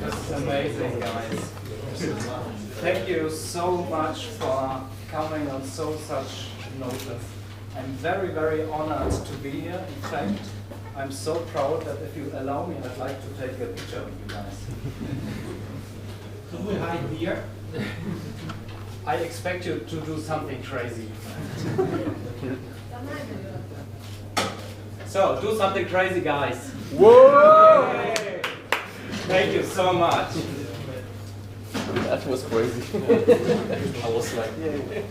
That's amazing, guys. Thank you so much for coming on such notice. I'm very, very honored to be here. In fact, I'm so proud that if you allow me, I'd like to take a picture with you guys. Could we hide here? I expect you to do something crazy. So, do something crazy, guys. Whoa! Yay! Thank you so much. That was crazy. I was like, yay.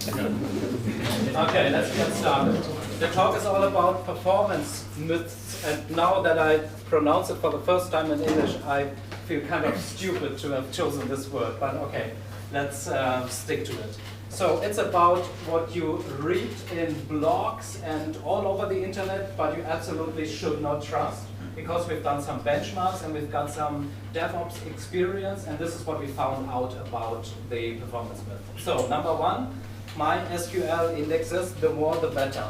Okay, let's get started. The talk is all about performance myths, and now that I pronounce it for the first time in English, I feel kind of stupid to have chosen this word, but okay, let's stick to it. So it's about what you read in blogs and all over the internet, but you absolutely should not trust, because we've done some benchmarks and we've got some DevOps experience, and this is what we found out about the performance myth. So number one, MySQL indexes, the more the better.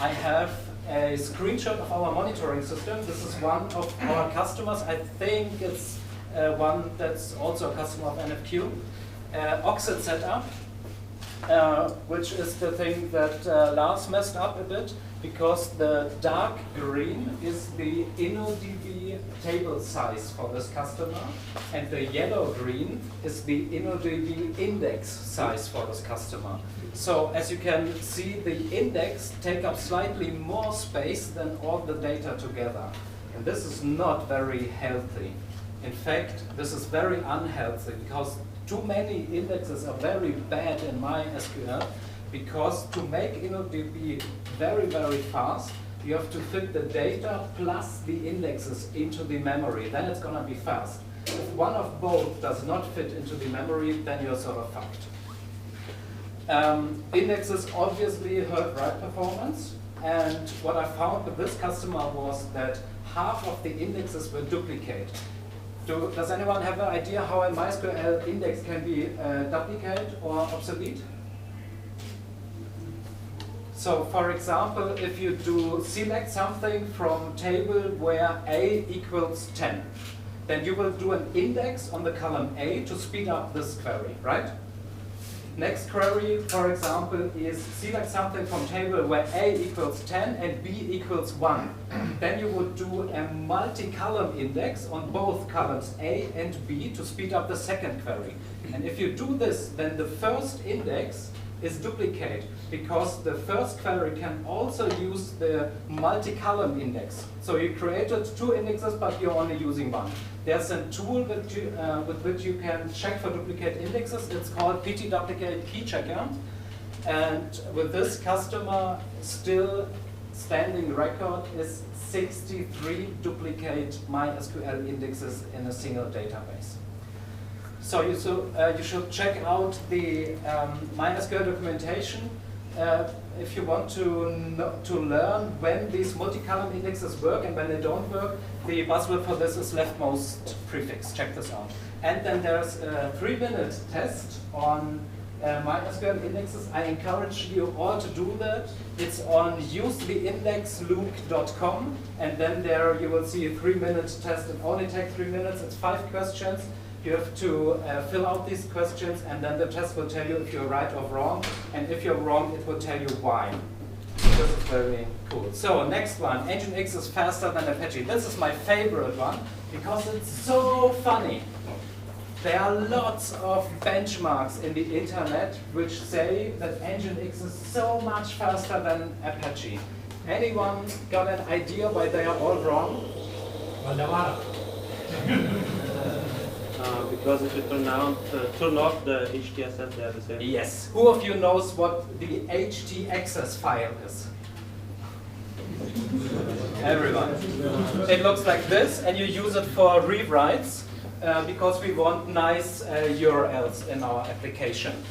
I have a screenshot of our monitoring system. This is one of our customers. I think it's one that's also a customer of NFQ. Oxid setup, which is the thing that Lars messed up a bit, because the dark green is the InnoDB table size for this customer, and the yellow green is the InnoDB index size for this customer. So as you can see, the index takes up slightly more space than all the data together. And this is not very healthy. In fact, this is very unhealthy, because too many indexes are very bad in MySQL, because to make InnoDB very, very fast, you have to fit the data plus the indexes into the memory. Then it's going to be fast. If one of both does not fit into the memory, then you're sort of fucked. Indexes obviously hurt write performance, and what I found with this customer was that half of the indexes were duplicated. Does anyone have an idea how a MySQL index can be duplicated or obsolete? So, for example, if you do select something from table where A equals 10, then you will do an index on the column A to speed up this query, right? Next query, for example, is select something from table where A equals 10 and B equals 1. Then you would do a multi-column index on both columns A and B to speed up the second query. And if you do this, then the first index is duplicate, because the first query can also use the multi-column index. So you created two indexes, but you're only using one. There's a tool that with which you can check for duplicate indexes. It's called PT Duplicate Key Checker. And with this customer, still standing record is 63 duplicate MySQL indexes in a single database. So you should check out the MySQL documentation if you want to learn when these multi-column indexes work and when they don't work. The buzzword for this is leftmost prefix. Check this out. And then there's a 3-minute test on MySQL indexes. I encourage you all to do that. It's on usetheindexluke.com, and then there you will see a 3-minute test. It only takes 3 minutes. It's 5 questions. You have to fill out these questions, and then the test will tell you if you're right or wrong. And if you're wrong, it will tell you why. This is very cool. So next one, Nginx is faster than Apache. This is my favorite one because it's so funny. There are lots of benchmarks in the internet which say that Nginx is so much faster than Apache. Anyone got an idea why they are all wrong? Because if you turn off the HTXS, they are the same. Yes. Who of you knows what the htaccess file is? Everyone. It looks like this, and you use it for rewrites because we want nice URLs in our application.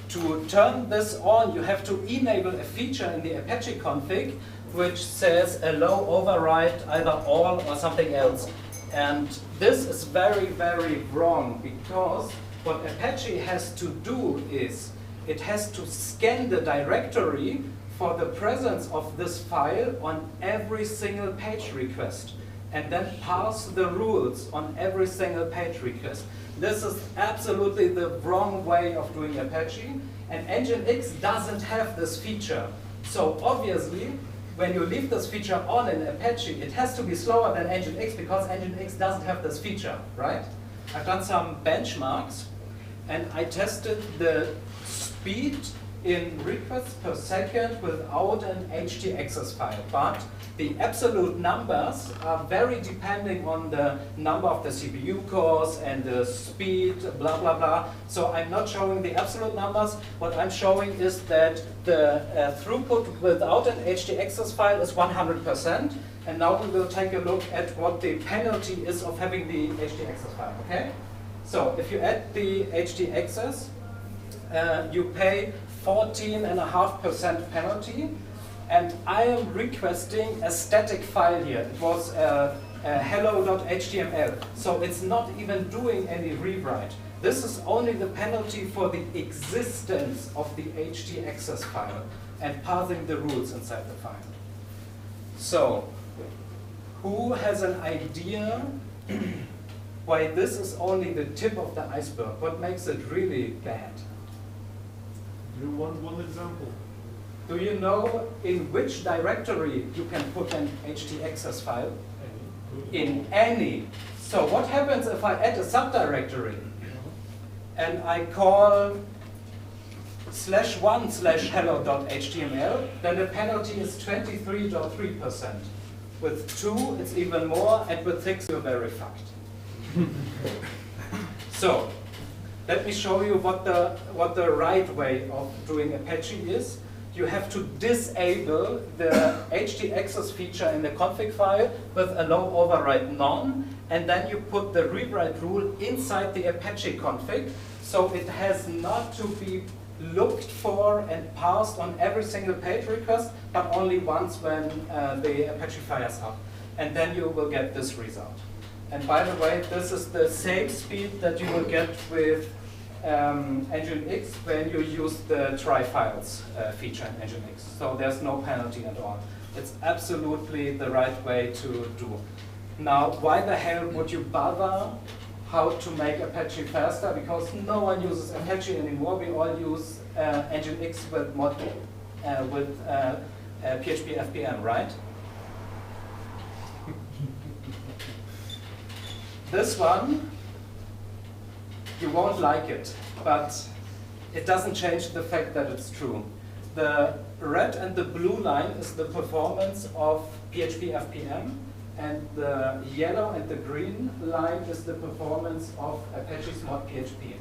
To turn this on, you have to enable a feature in the Apache config which says allow override either all or something else. And this is very, very wrong, because what Apache has to do is it has to scan the directory for the presence of this file on every single page request. and then parse the rules on every single page request. This is absolutely the wrong way of doing Apache, and Nginx doesn't have this feature. So obviously, when you leave this feature on in Apache, it has to be slower than Nginx because Nginx doesn't have this feature, right? I've done some benchmarks, and I tested the speed in requests per second without an htaccess file, but the absolute numbers are very depending on the number of the CPU cores and the speed, blah, blah, blah. So I'm not showing the absolute numbers. What I'm showing is that the throughput without an htaccess file is 100%. And now we will take a look at what the penalty is of having the htaccess file, okay? So if you add the htaccess, you pay 14.5% penalty, and I am requesting a static file here. It was hello.html, so it's not even doing any rewrite. This is only the penalty for the existence of the htaccess file and parsing the rules inside the file. So, who has an idea why this is only the tip of the iceberg? What makes it really bad? Do one example. Do you know in which directory you can put an htaccess file? In any. So what happens if I add a subdirectory and I call /1/hello.html, then the penalty is 23.3%. With 2, it's even more, and with 6, you're very fucked. So, let me show you what the right way of doing Apache is. You have to disable the htaccess feature in the config file with a no override none, and then you put the rewrite rule inside the Apache config, so it has not to be looked for and parsed on every single page request, but only once when the Apache fires up. And then you will get this result. And by the way, this is the same speed that you will get with Nginx when you use the try files feature in Nginx. So there's no penalty at all. It's absolutely the right way to do. Now, why the hell would you bother how to make Apache faster? Because no one uses Apache anymore. We all use Nginx with PHP FPM, right? This one, you won't like it, but it doesn't change the fact that it's true. The red and the blue line is the performance of PHP FPM, and the yellow and the green line is the performance of Apache's ModPHP.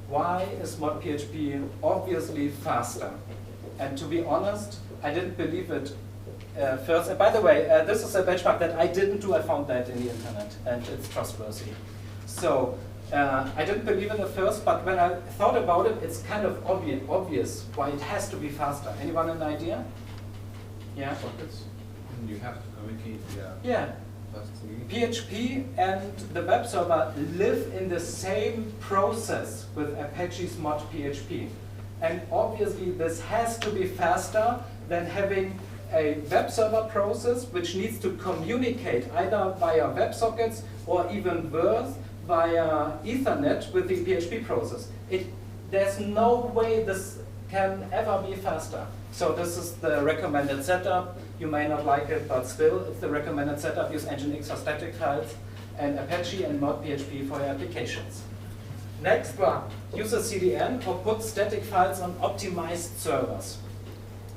Why is ModPHP obviously faster? And to be honest, I didn't believe it first. And by the way, this is a benchmark that I didn't do. I found that in the internet, and it's trustworthy. So I didn't believe it at first, but when I thought about it, it's kind of obvious why it has to be faster. Anyone an idea? Yeah? Sockets. You have to communicate. Yeah. PHP and the web server live in the same process with Apache's ModPHP. And obviously this has to be faster than having a web server process which needs to communicate either via WebSockets or even worse, via Ethernet with the PHP process. There's no way this can ever be faster. So this is the recommended setup. You may not like it, but still, it's the recommended setup. Use Nginx for static files and Apache and ModPHP for your applications. Next one, use a CDN or put static files on optimized servers.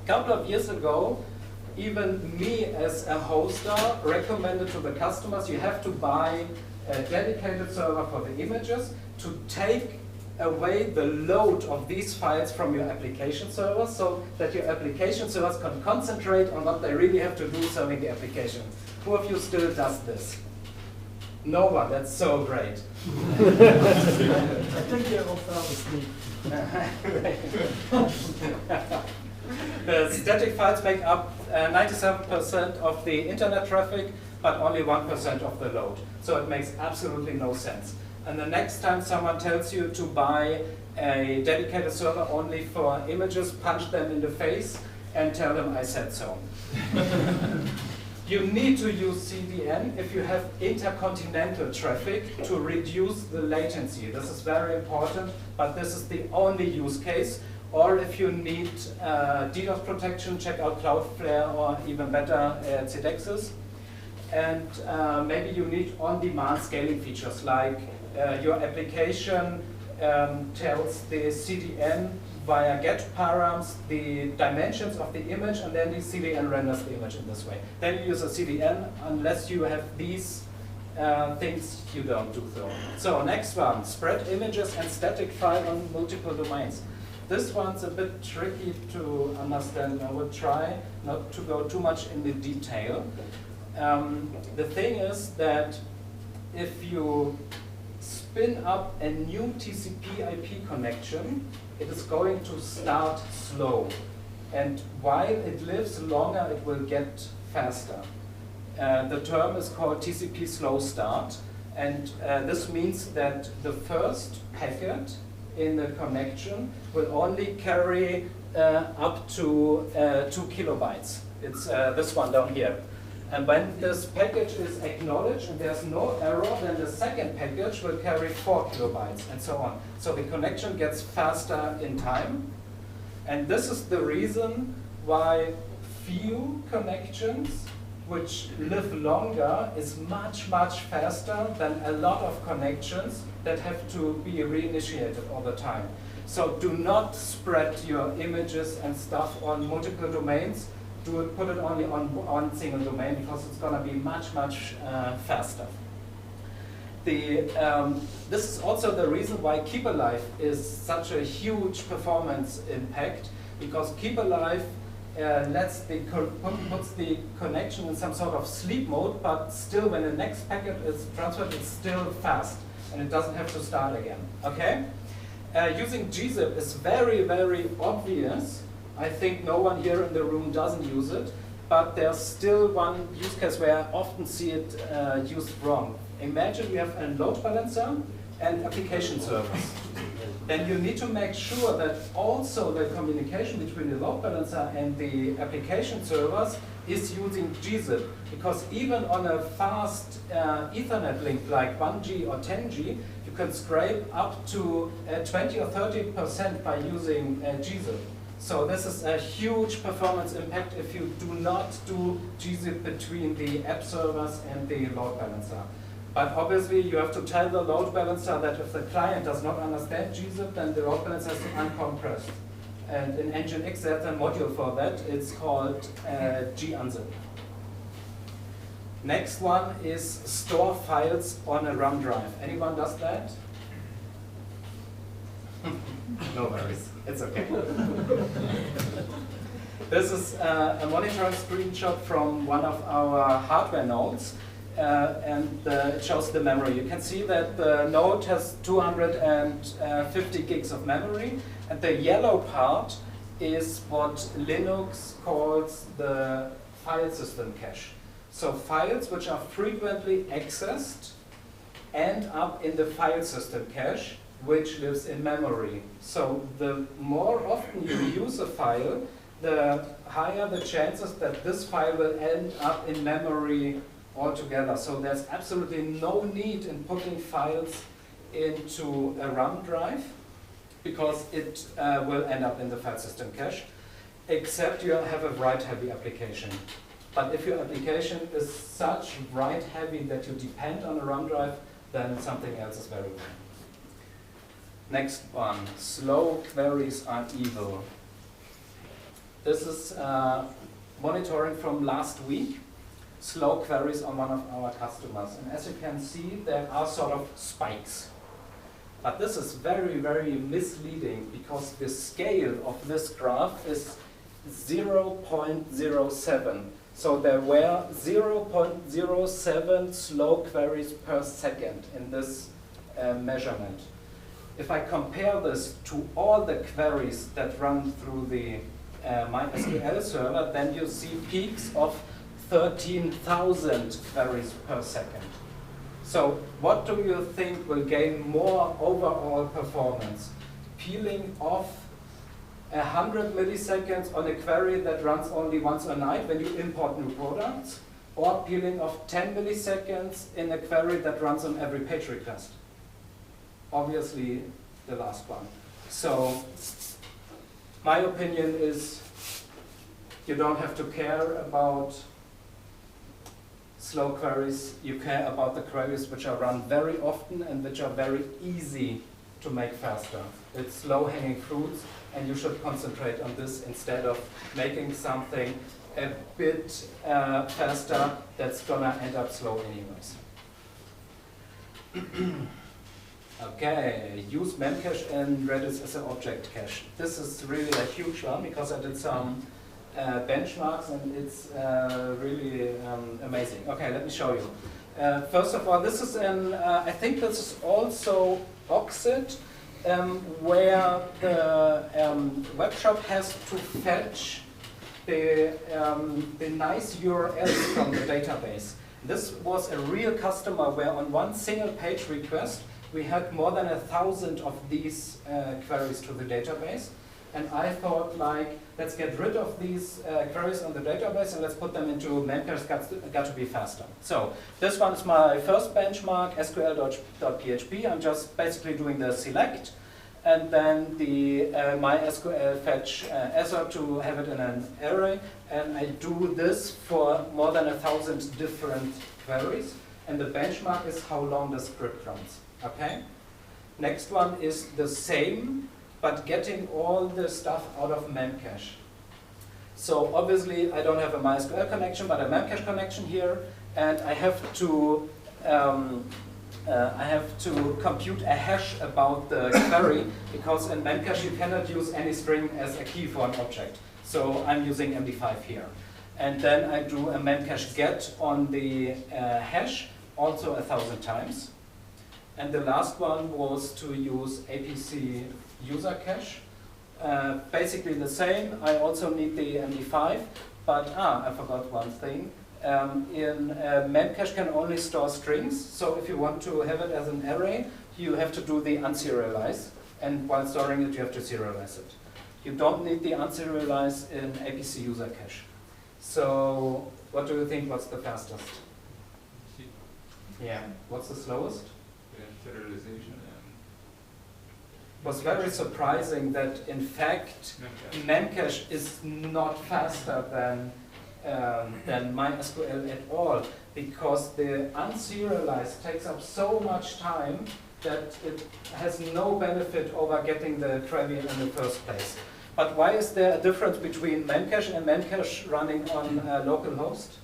A couple of years ago, even me as a hoster recommended to the customers, you have to buy a dedicated server for the images to take away the load of these files from your application servers so that your application servers can concentrate on what they really have to do serving the application. Who of you still does this? No one, that's so great. I think they're all fell asleep. The static files make up 97% of the internet traffic, but only 1% of the load. So it makes absolutely no sense. And the next time someone tells you to buy a dedicated server only for images, punch them in the face and tell them I said so. You need to use CDN if you have intercontinental traffic to reduce the latency. This is very important, but this is the only use case. Or if you need DDoS protection, check out Cloudflare, or even better, ZDexes. And maybe you need on-demand scaling features, like your application tells the CDN via get params the dimensions of the image, and then the CDN renders the image in this way. Then you use a CDN. Unless you have these things, you don't do so. So next one, spread images and static file on multiple domains. This one's a bit tricky to understand. I will try not to go too much in the detail. The thing is that if you spin up a new TCP/IP connection, it is going to start slow. And while it lives longer, it will get faster. The term is called TCP slow start. And this means that the first packet in the connection will only carry up to 2 kilobytes. It's this one down here. And when this package is acknowledged and there's no error, then the second package will carry 4 kilobytes and so on. So the connection gets faster in time. And this is the reason why few connections which live longer is much, much faster than a lot of connections that have to be reinitiated all the time. So do not spread your images and stuff on multiple domains. Put it only on one single domain, because it's going to be much, much faster. This is also the reason why Keep Alive is such a huge performance impact, because Keep Alive puts the connection in some sort of sleep mode, but still when the next packet is transferred, it's still fast, and it doesn't have to start again. Okay? Using gzip is very, very obvious. I think no one here in the room doesn't use it, but there's still one use case where I often see it used wrong. Imagine you have a load balancer and application servers. Then you need to make sure that also the communication between the load balancer and the application servers is using gzip, because even on a fast Ethernet link like 1G or 10G, you can scrape up to 20 or 30% by using gzip. So this is a huge performance impact if you do not do gzip between the app servers and the load balancer. But obviously you have to tell the load balancer that if the client does not understand gzip, then the load balancer has to uncompress. And in Nginx there's a module for that. It's called gunzip. Next one is store files on a RAM drive. Anyone does that? No worries, it's okay. This is a monitoring screenshot from one of our hardware nodes, and it shows the memory. You can see that the node has 250 gigs of memory, and the yellow part is what Linux calls the file system cache. So files which are frequently accessed end up in the file system cache, which lives in memory. So the more often you use a file, the higher the chances that this file will end up in memory altogether. So there's absolutely no need in putting files into a RAM drive, because it will end up in the file system cache, except you have a write-heavy application. But if your application is such write-heavy that you depend on a RAM drive, then something else is very wrong. Next one, slow queries are evil. This is monitoring from last week, slow queries on one of our customers. And as you can see, there are sort of spikes. But this is very, very misleading, because the scale of this graph is 0.07. So there were 0.07 slow queries per second in this measurement. If I compare this to all the queries that run through the MySQL server, then you see peaks of 13,000 queries per second. So what do you think will gain more overall performance? Peeling off 100 milliseconds on a query that runs only once a night when you import new products, or peeling of 10 milliseconds in a query that runs on every page request? Obviously, the last one. So, my opinion is you don't have to care about slow queries. You care about the queries which are run very often and which are very easy to make faster. It's low-hanging fruits, and you should concentrate on this instead of making something a bit faster that's gonna end up slow anyways. Okay, use memcache and Redis as an object cache. This is really a huge one because I did some benchmarks and it's really amazing. Okay, let me show you. First of all, this is I think this is also Oxid, where the web shop has to fetch the nice URLs from the database. This was a real customer where on one single page request we had more than 1,000 of these queries to the database. And I thought, like, let's get rid of these queries on the database and let's put them into memcache. Got to be faster. So this one is my first benchmark, SQL.php. I'm just basically doing the select and then the MySQL fetch assert to have it in an array. And I do this for more than 1,000 different queries. And the benchmark is how long the script runs. Okay. Next one is the same, but getting all the stuff out of Memcache. So obviously I don't have a MySQL connection, but a Memcache connection here, and I have to compute a hash about the query, because in Memcache you cannot use any string as a key for an object. So I'm using MD5 here. And then I do a Memcache get on the hash, also 1,000 times. And the last one was to use APC user cache. Basically the same. I also need the MD5, but I forgot one thing. Memcache can only store strings, so if you want to have it as an array, you have to do the unserialize, and while storing it, you have to serialize it. You don't need the unserialize in APC user cache. So, what do you think? What's the fastest? Yeah. What's the slowest? Serialization. It was very surprising that, in fact, Memcache is not faster than MySQL at all, because the unserialized takes up so much time that it has no benefit over getting the query in the first place. But why is there a difference between Memcache and Memcache running on localhost?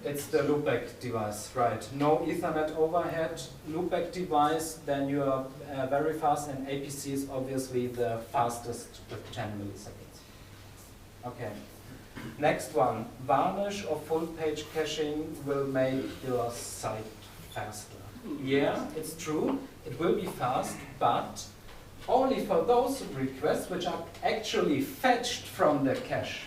It's the loopback device, right? No Ethernet overhead, loopback device, then you are very fast, and APC is obviously the fastest with 10 milliseconds. Okay. Next one, varnish or full page caching will make your site faster. Yeah, it's true, it will be fast, but only for those requests which are actually fetched from the cache.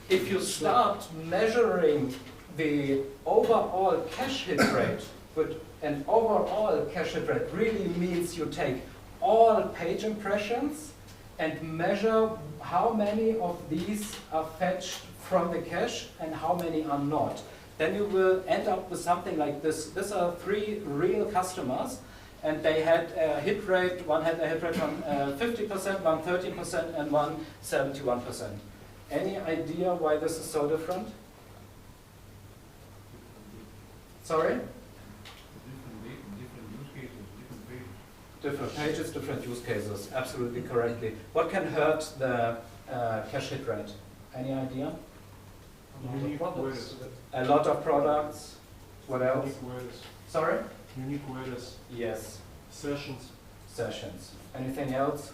If you start measuring the overall cache hit rate, but an overall cache hit rate really means you take all page impressions and measure how many of these are fetched from the cache and how many are not. Then you will end up with something like this. These are 3 real customers, and they had a hit rate, one had a hit rate from 50%, one 13%, and one 71%. Any idea why this is so different? Sorry? Different pages, different use cases, absolutely correctly. What can hurt the cache hit rate? Any idea? Unique words. A lot of products. What else? Unique words. Sorry? Unique words. Yes. Sessions. Sessions. Anything else?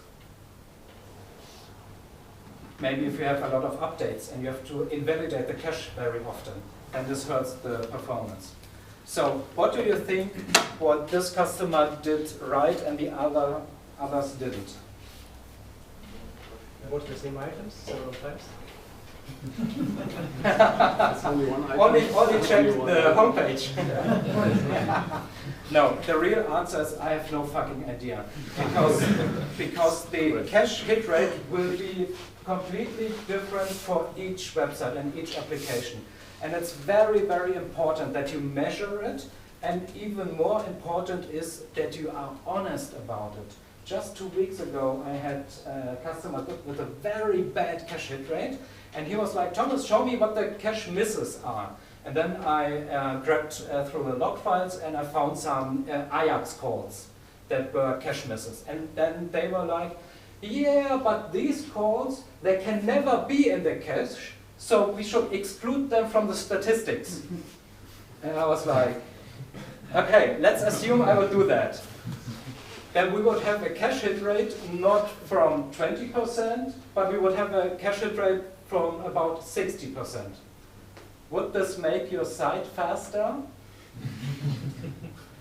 Maybe if you have a lot of updates and you have to invalidate the cache very often, then this hurts the performance. So what do you think what this customer did right and the others didn't? What the same items several times? That's only one item. Only check Only one the item. homepage. No, the real answer is I have no fucking idea. Because the cache hit rate will be completely different for each website and each application. And it's very, very important that you measure it, and even more important is that you are honest about it. Just 2 weeks ago, I had a customer with a very bad cache hit rate, and he was like, Thomas, show me what the cache misses are. And then I grabbed through the log files and I found some Ajax calls that were cache misses. And then they were like, yeah, but these calls, they can never be in the cache, so we should exclude them from the statistics. And I was like, okay, let's assume I will do that. Then we would have a cache hit rate not from 20%, but we would have a cache hit rate from about 60%. Would this make your site faster?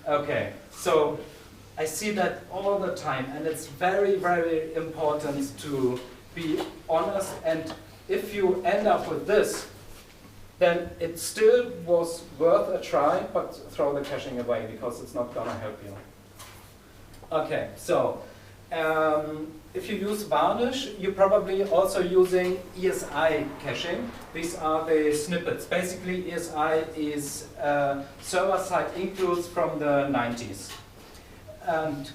Okay, so I see that all the time, and it's very, very important to be honest, and if you end up with this, then it still was worth a try, but throw the caching away because it's not gonna help you. Okay, so if you use Varnish, you're probably also using ESI caching. These are the snippets. Basically, ESI is server-side includes from the 90s. And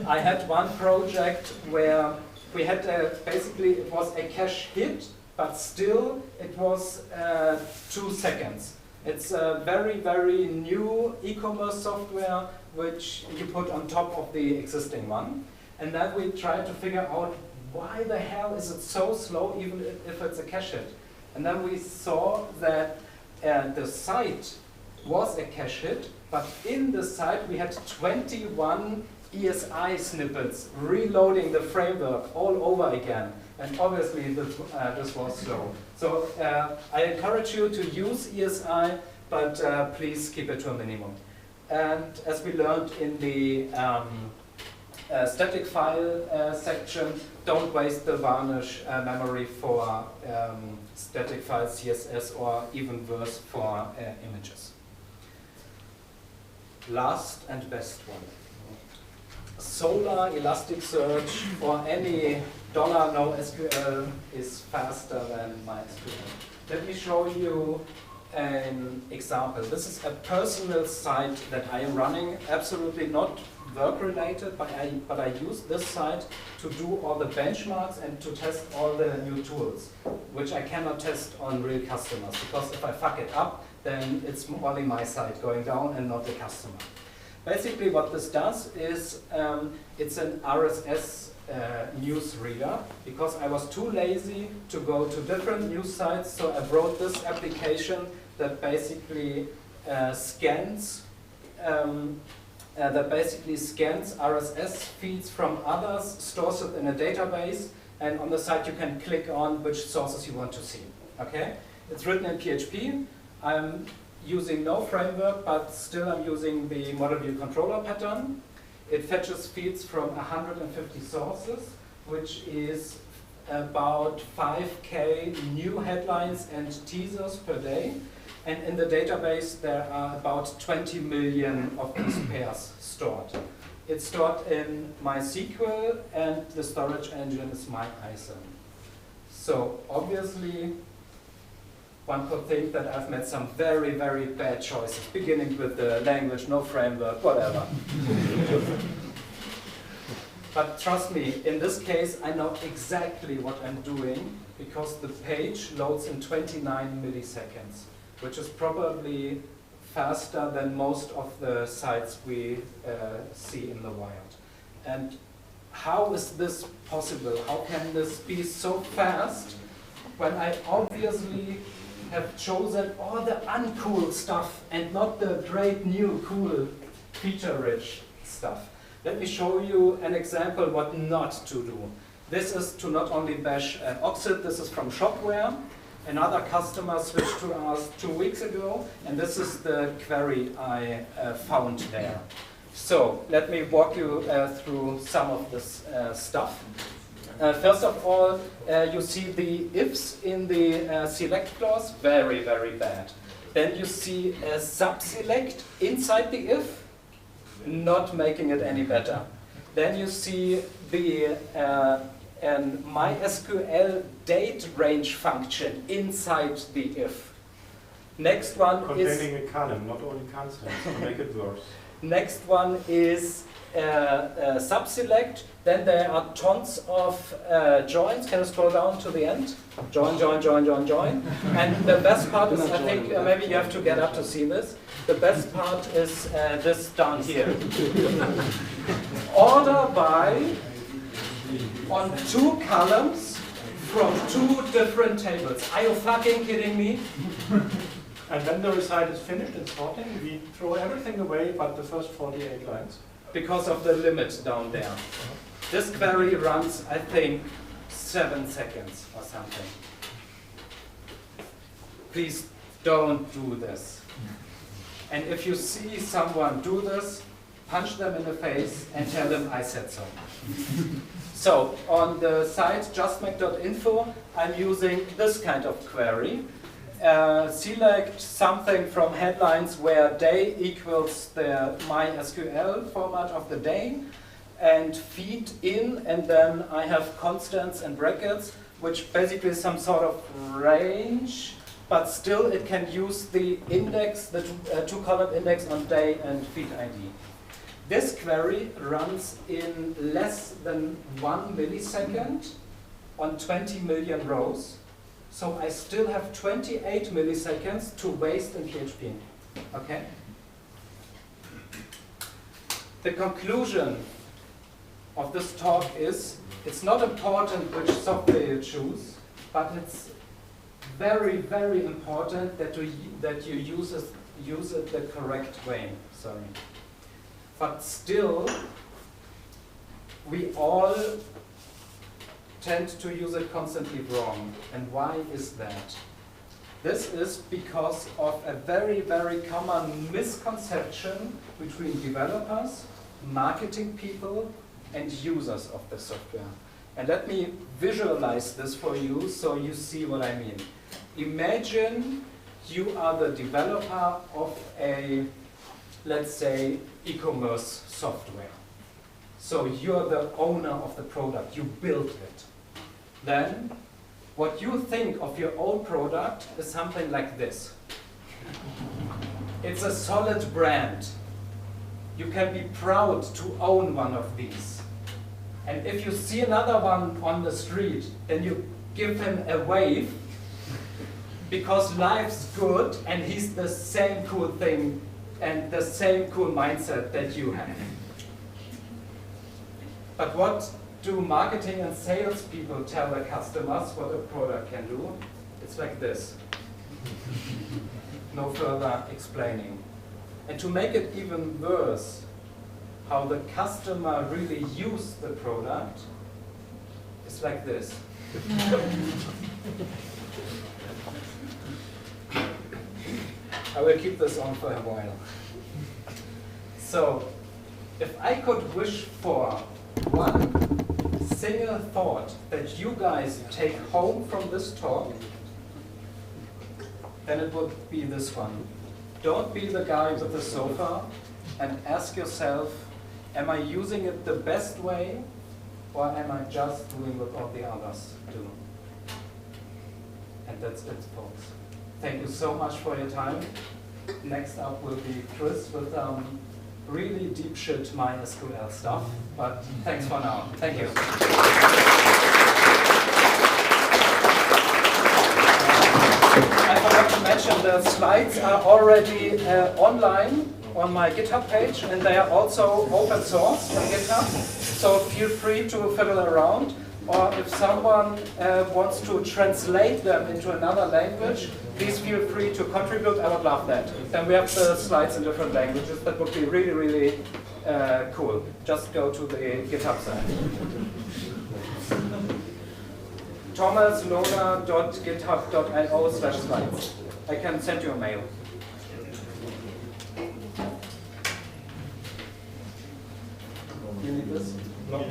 I had one project where we had basically it was a cache hit, but still it was 2 seconds. It's a very, very new e-commerce software which you put on top of the existing one. And then we tried to figure out why the hell is it so slow even if it's a cache hit. And then we saw that the site was a cache hit, but in the site we had 21 ESI snippets reloading the framework all over again. And obviously this was slow. So I encourage you to use ESI, but please keep it to a minimum. And as we learned in the static file section, don't waste the Varnish memory for static files, CSS, or even worse for images. Last and best one. Solar Elasticsearch or any $NoSQL is faster than MySQL. Let me show you an example. This is a personal site that I am running, absolutely not work-related, but I use this site to do all the benchmarks and to test all the new tools, which I cannot test on real customers, because if I fuck it up, then it's only my site going down and not the customer. Basically what this does is it's an RSS news reader, because I was too lazy to go to different news sites, so I wrote this application that basically scans RSS feeds from others, stores it in a database, and on the site you can click on which sources you want to see. Okay? It's written in PHP. I'm using no framework, but still I'm using the model view controller pattern. It fetches feeds from 150 sources, which is about 5K new headlines and teasers per day. And in the database there are about 20 million of these pairs stored. It's stored in MySQL, and the storage engine is MyISAM. So obviously one could think that I've made some very, very bad choices, beginning with the language, no framework, whatever. But trust me, in this case, I know exactly what I'm doing, because the page loads in 29 milliseconds, which is probably faster than most of the sites we see in the wild. And how is this possible? How can this be so fast when I obviously have chosen all the uncool stuff and not the great new cool feature-rich stuff? Let me show you an example what not to do. This is to not only bash Oxid, this is from Shopware. Another customer switched to us 2 weeks ago, and this is the query I found there. So let me walk you through some of this stuff. First of all, you see the ifs in the select clause, very, very bad. Then you see a sub-select inside the if, not making it any better. Then you see the an MySQL date range function inside the if. Next one Containing a column, not only constants, to make it worse. Next one is sub-select. Then there are tons of joins. Can you scroll down to the end? Join, join, join, join, join. And the best part is, I think, maybe you have to get up to see this. The best part is this down here. Order by on 2 columns from 2 different tables. Are you fucking kidding me? And when the result is finished in sorting, we throw everything away but the first 48 lines. Because of the limit down there. This query runs, I think, 7 seconds or something. Please don't do this. And if you see someone do this, punch them in the face and tell them I said so. So on the site justmac.info, I'm using this kind of query. Select something from headlines where day equals the MySQL format of the day, and feed in, and then I have constants and brackets, which basically is some sort of range, but still it can use the index, the 2-column index on day and feed ID. This query runs in less than 1 millisecond on 20 million rows. So I still have 28 milliseconds to waste in PHP. Okay? The conclusion of this talk is, it's not important which software you choose, but it's very, very important that you use it the correct way. Sorry. But still, we all tend to use it constantly wrong. And why is that? This is because of a very, very common misconception between developers, marketing people, and users of the software. And let me visualize this for you so you see what I mean. Imagine you are the developer of a, let's say, e-commerce software. So you're the owner of the product, you built it. Then what you think of your own product is something like this. It's a solid brand. You can be proud to own one of these. And if you see another one on the street, then you give him a wave because life's good and he's the same cool thing and the same cool mindset that you have. But what do marketing and sales people tell their customers what a product can do? It's like this. No further explaining. And to make it even worse, how the customer really uses the product is like this. I will keep this on for a while. So, if I could wish for one single thought that you guys take home from this talk, then it would be this one. Don't be the guy with the sofa and ask yourself, am I using it the best way, or am I just doing what all the others do? And that's it, folks. Thank you so much for your time. Next up will be Chris with really deep shit MySQL stuff, but thanks for now. Thank you. I forgot to mention the slides are already online on my GitHub page, and they are also open source on GitHub, so feel free to fiddle around. Or if someone wants to translate them into another language, please feel free to contribute. I would love that. Then we have the slides in different languages. That would be really, really cool. Just go to the GitHub site. thomas.lohner.github.io/slides. I can send you a mail. You need this? No.